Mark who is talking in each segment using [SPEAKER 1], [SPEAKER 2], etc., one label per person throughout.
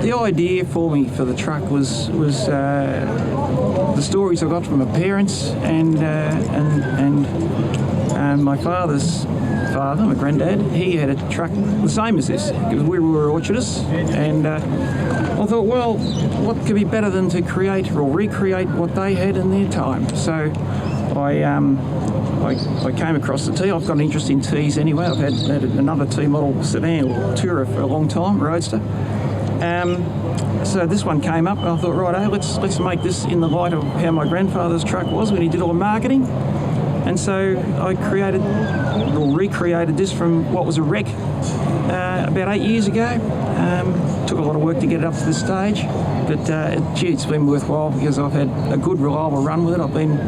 [SPEAKER 1] The idea for me for the truck was the stories I got from my parents and my father's father, my granddad. He had a truck the same as this because we were orchardists, and I thought, well, what could be better than to create or recreate what they had in their time? So I came across the T. I've got an interest in T's anyway. I've had another T model sedan or Tourer for a long time, Roadster. So this one came up, and I thought, right, let's make this in the light of how my grandfather's truck was when he did all the marketing. And so I created or recreated this from what was a wreck about 8 years ago. Took a lot of work to get it up to this stage, but gee, it's been worthwhile because I've had a good, reliable run with it. I've been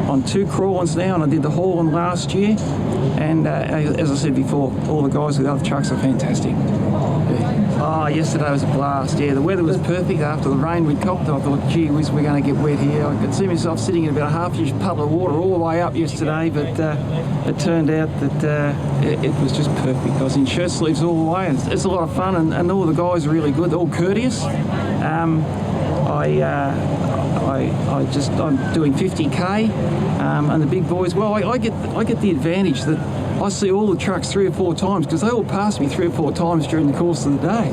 [SPEAKER 1] on 2 crawl-ins now, and I did the haul-in last year. And as I said before, all the guys with other trucks are fantastic. Yeah. Oh, yesterday was a blast. Yeah, the weather was perfect after the rain we copped. I thought, gee whiz, we're going to get wet here. I could see myself sitting in about a half-inch puddle of water all the way up yesterday, but it turned out that it was just perfect. I was in shirt sleeves all the way, and it's a lot of fun, and all the guys are really good. They're all courteous. I'm doing 50k, and the big boys. Well, I get the advantage that I see all the trucks 3 or 4 times because they all pass me 3 or 4 times during the course of the day.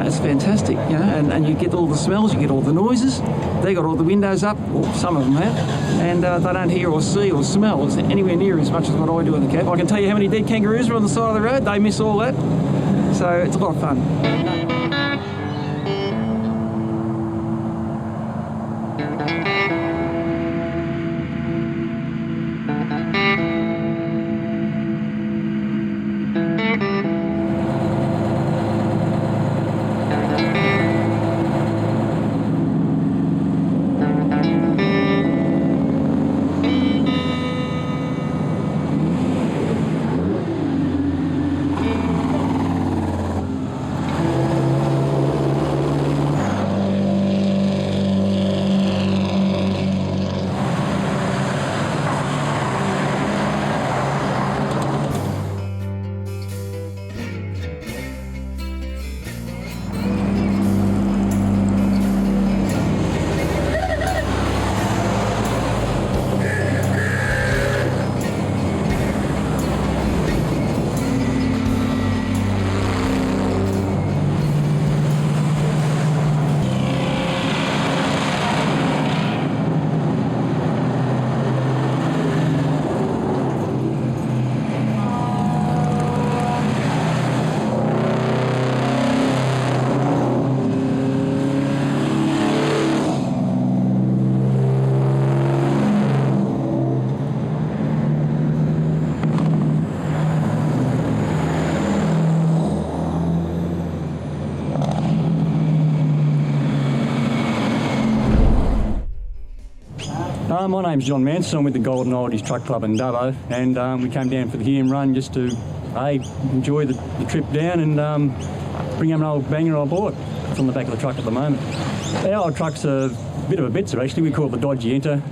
[SPEAKER 1] It's fantastic, you know, and you get all the smells, you get all the noises. They got all the windows up, or some of them have, and they don't hear or see or smell anywhere near as much as what I do in the cab. I can tell you how many dead kangaroos are on the side of the road. They miss all that, so it's a lot of fun.
[SPEAKER 2] My name's Jon Mancer. I'm with the Golden Oldies Truck Club in Dubbo, and we came down for the Hume run just to enjoy the trip down and bring home an old banger on board. It's on the back of the truck at the moment. Our old truck's a bit of a bitzer actually. We call it the DODGEYINTER.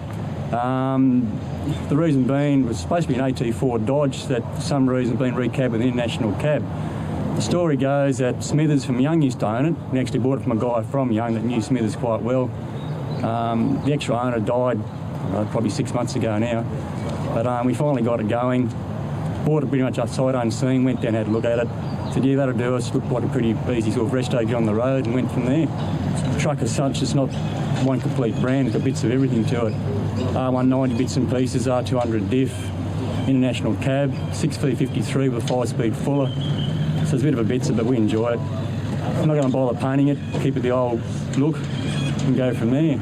[SPEAKER 2] The reason being was supposed to be an AT4 Dodge that for some reason been recabbed with an international cab. The story goes that Smithers from Young used to own it. We actually bought it from a guy from Young that knew Smithers quite well. The actual owner died probably 6 months ago now, but we finally got it going. Bought it pretty much outside unseen, went down, had a look at it. Said, yeah, that'll do us. Looked like a pretty easy sort of rest stage on the road, and went from there. The truck as such, it's not one complete brand, it's got bits of everything to it. R190 bits and pieces, R200 diff, international cab, 6V53 with a 5-speed fuller. So it's a bit of a bitzer, but we enjoy it. I'm not going to bother painting it, keep it the old look, and go from there.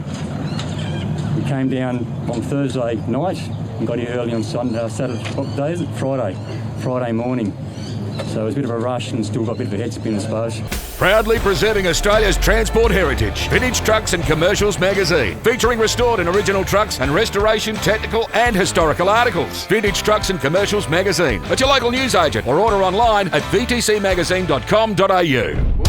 [SPEAKER 2] We came down on Thursday night and got here early on Saturday, what day is it? Friday morning. So it was a bit of a rush and still got a bit of a head spin, I suppose.
[SPEAKER 3] Proudly presenting Australia's transport heritage, Vintage Trucks and Commercials magazine, featuring restored and original trucks and restoration, technical and historical articles. Vintage Trucks and Commercials magazine. At your local newsagent or order online at vtcmagazine.com.au.